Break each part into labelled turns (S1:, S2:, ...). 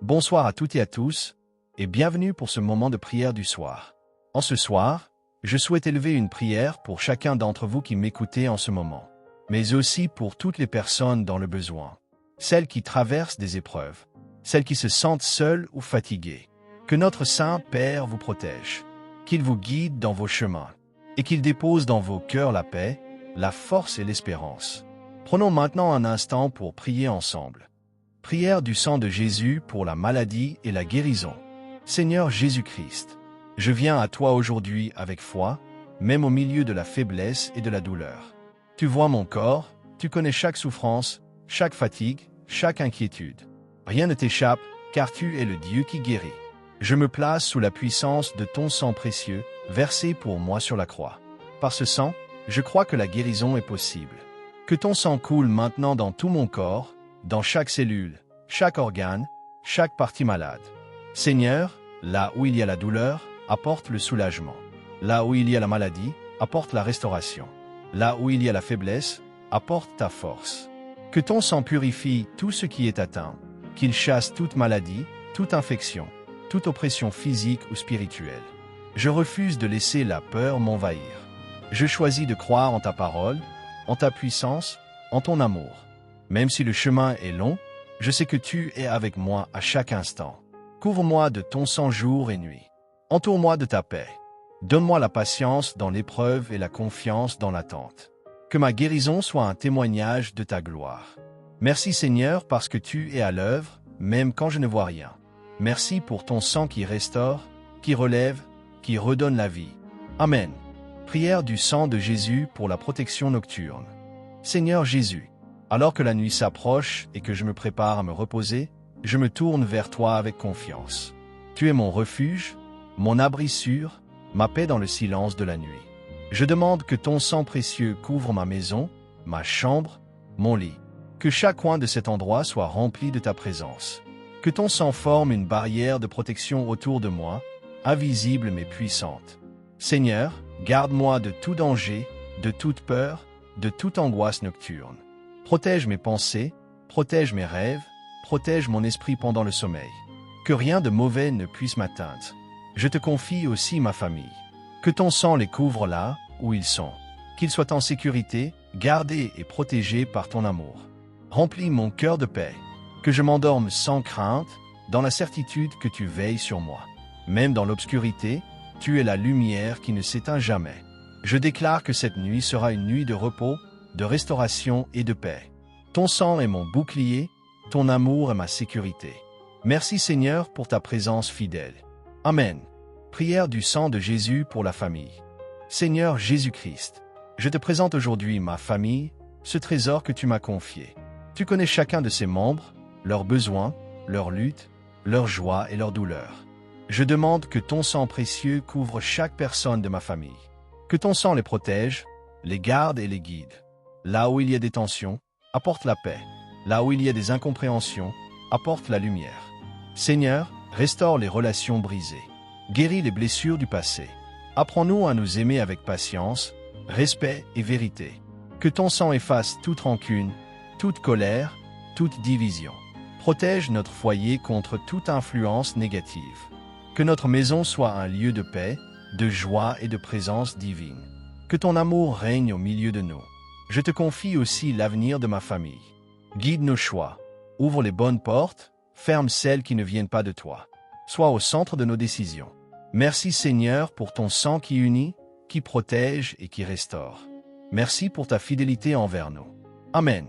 S1: Bonsoir à toutes et à tous, et bienvenue pour ce moment de prière du soir. En ce soir, je souhaite élever une prière pour chacun d'entre vous qui m'écoutez en ce moment, mais aussi pour toutes les personnes dans le besoin, celles qui traversent des épreuves, celles qui se sentent seules ou fatiguées. Que notre Saint Père vous protège, qu'il vous guide dans vos chemins, et qu'il dépose dans vos cœurs la paix, la force et l'espérance. Prenons maintenant un instant pour prier ensemble. Prière du sang de Jésus pour la maladie et la guérison. Seigneur Jésus-Christ, je viens à toi aujourd'hui avec foi, même au milieu de la faiblesse et de la douleur. Tu vois mon corps, tu connais chaque souffrance, chaque fatigue, chaque inquiétude. Rien ne t'échappe, car tu es le Dieu qui guérit. Je me place sous la puissance de ton sang précieux, versé pour moi sur la croix. Par ce sang, je crois que la guérison est possible. Que ton sang coule maintenant dans tout mon corps, dans chaque cellule, chaque organe, chaque partie malade. Seigneur, là où il y a la douleur, apporte le soulagement. Là où il y a la maladie, apporte la restauration. Là où il y a la faiblesse, apporte ta force. Que ton sang purifie tout ce qui est atteint, qu'il chasse toute maladie, toute infection, toute oppression physique ou spirituelle. Je refuse de laisser la peur m'envahir. Je choisis de croire en ta parole, en ta puissance, en ton amour. Même si le chemin est long, je sais que tu es avec moi à chaque instant. Couvre-moi de ton sang jour et nuit. Entoure-moi de ta paix. Donne-moi la patience dans l'épreuve et la confiance dans l'attente. Que ma guérison soit un témoignage de ta gloire. Merci Seigneur parce que tu es à l'œuvre, même quand je ne vois rien. Merci pour ton sang qui restaure, qui relève, qui redonne la vie. Amen. Prière du sang de Jésus pour la protection nocturne. Seigneur Jésus, alors que la nuit s'approche et que je me prépare à me reposer, je me tourne vers toi avec confiance. Tu es mon refuge, mon abri sûr, ma paix dans le silence de la nuit. Je demande que ton sang précieux couvre ma maison, ma chambre, mon lit. Que chaque coin de cet endroit soit rempli de ta présence. Que ton sang forme une barrière de protection autour de moi, invisible mais puissante. Seigneur, garde-moi de tout danger, de toute peur, de toute angoisse nocturne. Protège mes pensées, protège mes rêves, protège mon esprit pendant le sommeil. Que rien de mauvais ne puisse m'atteindre. Je te confie aussi ma famille. Que ton sang les couvre là où ils sont. Qu'ils soient en sécurité, gardés et protégés par ton amour. Remplis mon cœur de paix. Que je m'endorme sans crainte, dans la certitude que tu veilles sur moi. Même dans l'obscurité, tu es la lumière qui ne s'éteint jamais. Je déclare que cette nuit sera une nuit de repos, de restauration et de paix. Ton sang est mon bouclier, ton amour est ma sécurité. Merci Seigneur pour ta présence fidèle. Amen. Prière du sang de Jésus pour la famille. Seigneur Jésus-Christ, je te présente aujourd'hui ma famille, ce trésor que tu m'as confié. Tu connais chacun de ses membres, leurs besoins, leurs luttes, leurs joies et leurs douleurs. Je demande que ton sang précieux couvre chaque personne de ma famille. Que ton sang les protège, les garde et les guide. Là où il y a des tensions, apporte la paix. Là où il y a des incompréhensions, apporte la lumière. Seigneur, restaure les relations brisées. Guéris les blessures du passé. Apprends-nous à nous aimer avec patience, respect et vérité. Que ton sang efface toute rancune, toute colère, toute division. Protège notre foyer contre toute influence négative. Que notre maison soit un lieu de paix, de joie et de présence divine. Que ton amour règne au milieu de nous. Je te confie aussi l'avenir de ma famille. Guide nos choix. Ouvre les bonnes portes, ferme celles qui ne viennent pas de toi. Sois au centre de nos décisions. Merci Seigneur pour ton sang qui unit, qui protège et qui restaure. Merci pour ta fidélité envers nous. Amen.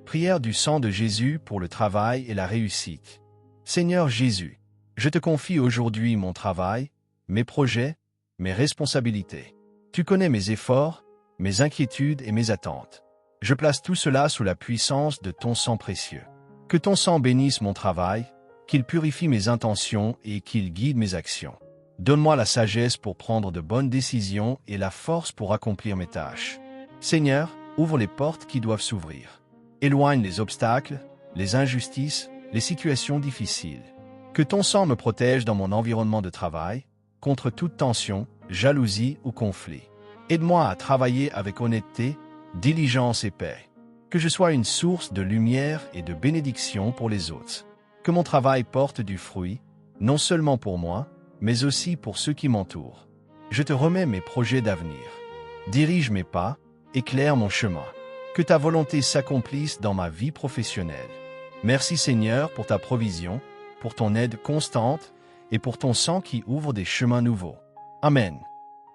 S1: Prière du sang de Jésus pour le travail et la réussite. Seigneur Jésus, je te confie aujourd'hui mon travail, mes projets, mes responsabilités. Tu connais mes efforts, mes inquiétudes et mes attentes. Je place tout cela sous la puissance de ton sang précieux. Que ton sang bénisse mon travail, qu'il purifie mes intentions et qu'il guide mes actions. Donne-moi la sagesse pour prendre de bonnes décisions et la force pour accomplir mes tâches. Seigneur, ouvre les portes qui doivent s'ouvrir. Éloigne les obstacles, les injustices, les situations difficiles. Que ton sang me protège dans mon environnement de travail, contre toute tension, jalousie ou conflit. Aide-moi à travailler avec honnêteté, diligence et paix. Que je sois une source de lumière et de bénédiction pour les autres. Que mon travail porte du fruit, non seulement pour moi, mais aussi pour ceux qui m'entourent. Je te remets mes projets d'avenir. Dirige mes pas, éclaire mon chemin. Que ta volonté s'accomplisse dans ma vie professionnelle. Merci Seigneur pour ta provision, pour ton aide constante et pour ton sang qui ouvre des chemins nouveaux. Amen.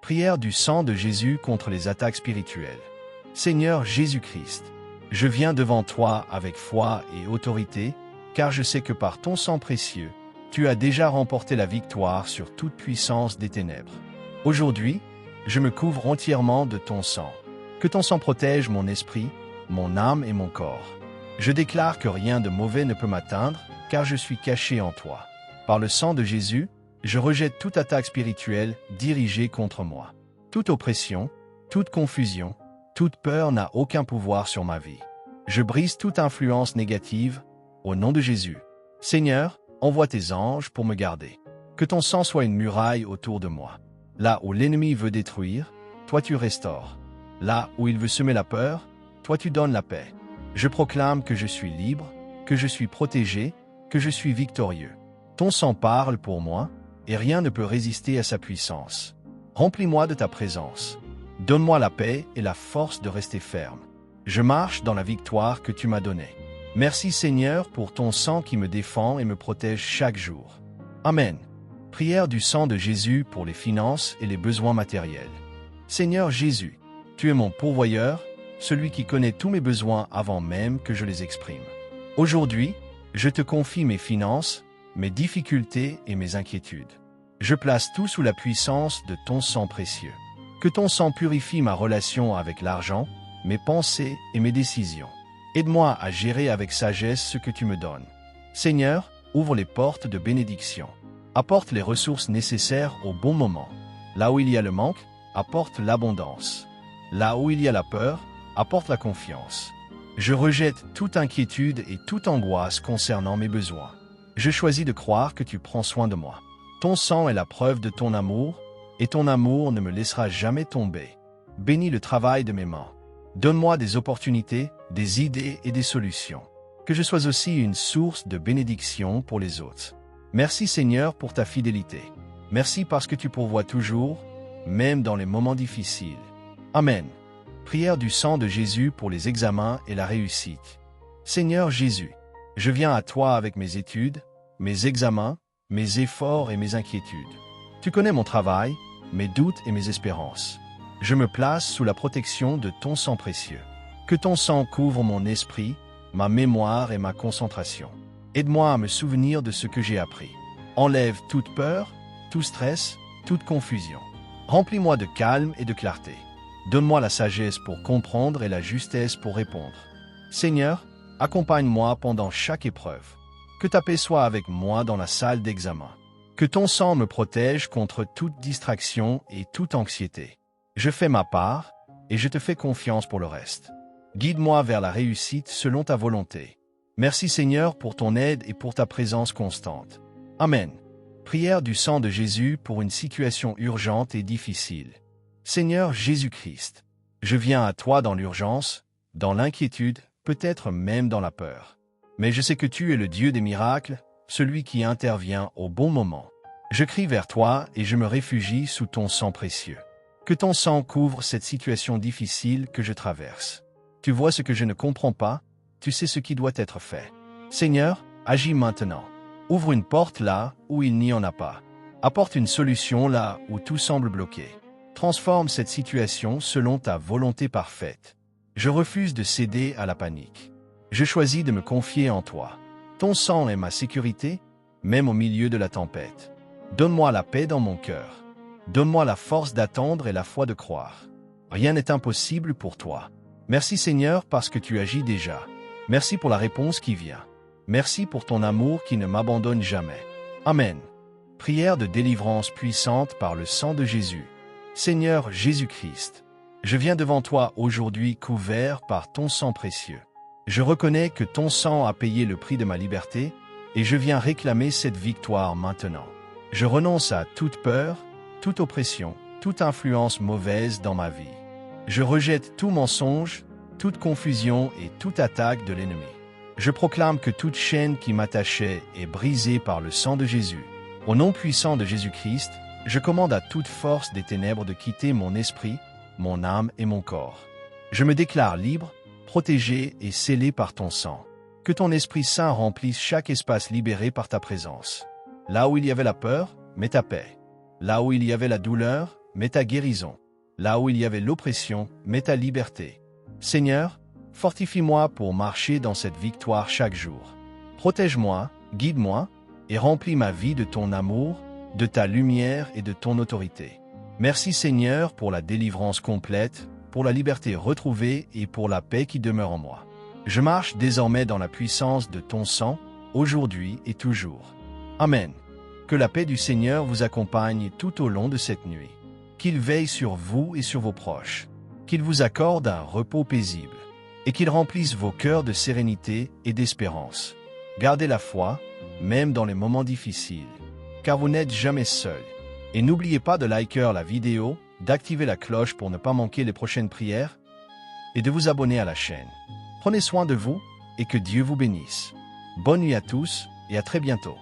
S1: Prière du sang de Jésus contre les attaques spirituelles. Seigneur Jésus-Christ, je viens devant toi avec foi et autorité, car je sais que par ton sang précieux, tu as déjà remporté la victoire sur toute puissance des ténèbres. Aujourd'hui, je me couvre entièrement de ton sang. Que ton sang protège mon esprit, mon âme et mon corps. Je déclare que rien de mauvais ne peut m'atteindre, car je suis caché en toi. Par le sang de Jésus, je rejette toute attaque spirituelle dirigée contre moi. Toute oppression, toute confusion, toute peur n'a aucun pouvoir sur ma vie. Je brise toute influence négative, au nom de Jésus. Seigneur, envoie tes anges pour me garder. Que ton sang soit une muraille autour de moi. Là où l'ennemi veut détruire, toi tu restaures. Là où il veut semer la peur, toi tu donnes la paix. Je proclame que je suis libre, que je suis protégé, que je suis victorieux. Ton sang parle pour moi, et rien ne peut résister à sa puissance. Remplis-moi de ta présence. Donne-moi la paix et la force de rester ferme. Je marche dans la victoire que tu m'as donnée. Merci Seigneur pour ton sang qui me défend et me protège chaque jour. Amen. Prière du sang de Jésus pour les finances et les besoins matériels. Seigneur Jésus, tu es mon pourvoyeur, celui qui connaît tous mes besoins avant même que je les exprime. Aujourd'hui, je te confie mes finances, mes difficultés et mes inquiétudes. Je place tout sous la puissance de ton sang précieux. Que ton sang purifie ma relation avec l'argent, mes pensées et mes décisions. Aide-moi à gérer avec sagesse ce que tu me donnes. Seigneur, ouvre les portes de bénédiction. Apporte les ressources nécessaires au bon moment. Là où il y a le manque, apporte l'abondance. Là où il y a la peur, apporte la confiance. Je rejette toute inquiétude et toute angoisse concernant mes besoins. Je choisis de croire que tu prends soin de moi. Ton sang est la preuve de ton amour, et ton amour ne me laissera jamais tomber. Bénis le travail de mes mains. Donne-moi des opportunités, des idées et des solutions. Que je sois aussi une source de bénédiction pour les autres. Merci Seigneur pour ta fidélité. Merci parce que tu pourvois toujours, même dans les moments difficiles. Amen. Prière du sang de Jésus pour les examens et la réussite. Seigneur Jésus, je viens à toi avec mes études, mes examens, mes efforts et mes inquiétudes. Tu connais mon travail, mes doutes et mes espérances. Je me place sous la protection de ton sang précieux. Que ton sang couvre mon esprit, ma mémoire et ma concentration. Aide-moi à me souvenir de ce que j'ai appris. Enlève toute peur, tout stress, toute confusion. Remplis-moi de calme et de clarté. Donne-moi la sagesse pour comprendre et la justesse pour répondre. Seigneur, accompagne-moi pendant chaque épreuve. Que ta paix soit avec moi dans la salle d'examen. Que ton sang me protège contre toute distraction et toute anxiété. Je fais ma part et je te fais confiance pour le reste. Guide-moi vers la réussite selon ta volonté. Merci Seigneur pour ton aide et pour ta présence constante. Amen. Prière du sang de Jésus pour une situation urgente et difficile. Seigneur Jésus-Christ, je viens à toi dans l'urgence, dans l'inquiétude, peut-être même dans la peur. Mais je sais que tu es le Dieu des miracles, celui qui intervient au bon moment. Je crie vers toi et je me réfugie sous ton sang précieux. Que ton sang couvre cette situation difficile que je traverse. Tu vois ce que je ne comprends pas, tu sais ce qui doit être fait. Seigneur, agis maintenant. Ouvre une porte là où il n'y en a pas. Apporte une solution là où tout semble bloqué. Transforme cette situation selon ta volonté parfaite. Je refuse de céder à la panique. Je choisis de me confier en toi. Ton sang est ma sécurité, même au milieu de la tempête. Donne-moi la paix dans mon cœur. Donne-moi la force d'attendre et la foi de croire. Rien n'est impossible pour toi. Merci Seigneur parce que tu agis déjà. Merci pour la réponse qui vient. Merci pour ton amour qui ne m'abandonne jamais. Amen. Prière de délivrance puissante par le sang de Jésus. Seigneur Jésus-Christ, je viens devant toi aujourd'hui couvert par ton sang précieux. Je reconnais que ton sang a payé le prix de ma liberté et je viens réclamer cette victoire maintenant. Je renonce à toute peur, toute oppression, toute influence mauvaise dans ma vie. Je rejette tout mensonge, toute confusion et toute attaque de l'ennemi. Je proclame que toute chaîne qui m'attachait est brisée par le sang de Jésus. Au nom puissant de Jésus-Christ, je commande à toute force des ténèbres de quitter mon esprit, mon âme et mon corps. Je me déclare libre, protégé et scellé par ton sang. Que ton Esprit Saint remplisse chaque espace libéré par ta présence. Là où il y avait la peur, mets ta paix. Là où il y avait la douleur, mets ta guérison. Là où il y avait l'oppression, mets ta liberté. Seigneur, fortifie-moi pour marcher dans cette victoire chaque jour. Protège-moi, guide-moi, et remplis ma vie de ton amour, de ta lumière et de ton autorité. Merci Seigneur pour la délivrance complète, pour la liberté retrouvée et pour la paix qui demeure en moi. Je marche désormais dans la puissance de ton sang, aujourd'hui et toujours. Amen. Que la paix du Seigneur vous accompagne tout au long de cette nuit. Qu'il veille sur vous et sur vos proches. Qu'il vous accorde un repos paisible. Et qu'il remplisse vos cœurs de sérénité et d'espérance. Gardez la foi, même dans les moments difficiles, car vous n'êtes jamais seul. Et n'oubliez pas de liker la vidéo, d'activer la cloche pour ne pas manquer les prochaines prières, et de vous abonner à la chaîne. Prenez soin de vous, et que Dieu vous bénisse. Bonne nuit à tous, et à très bientôt.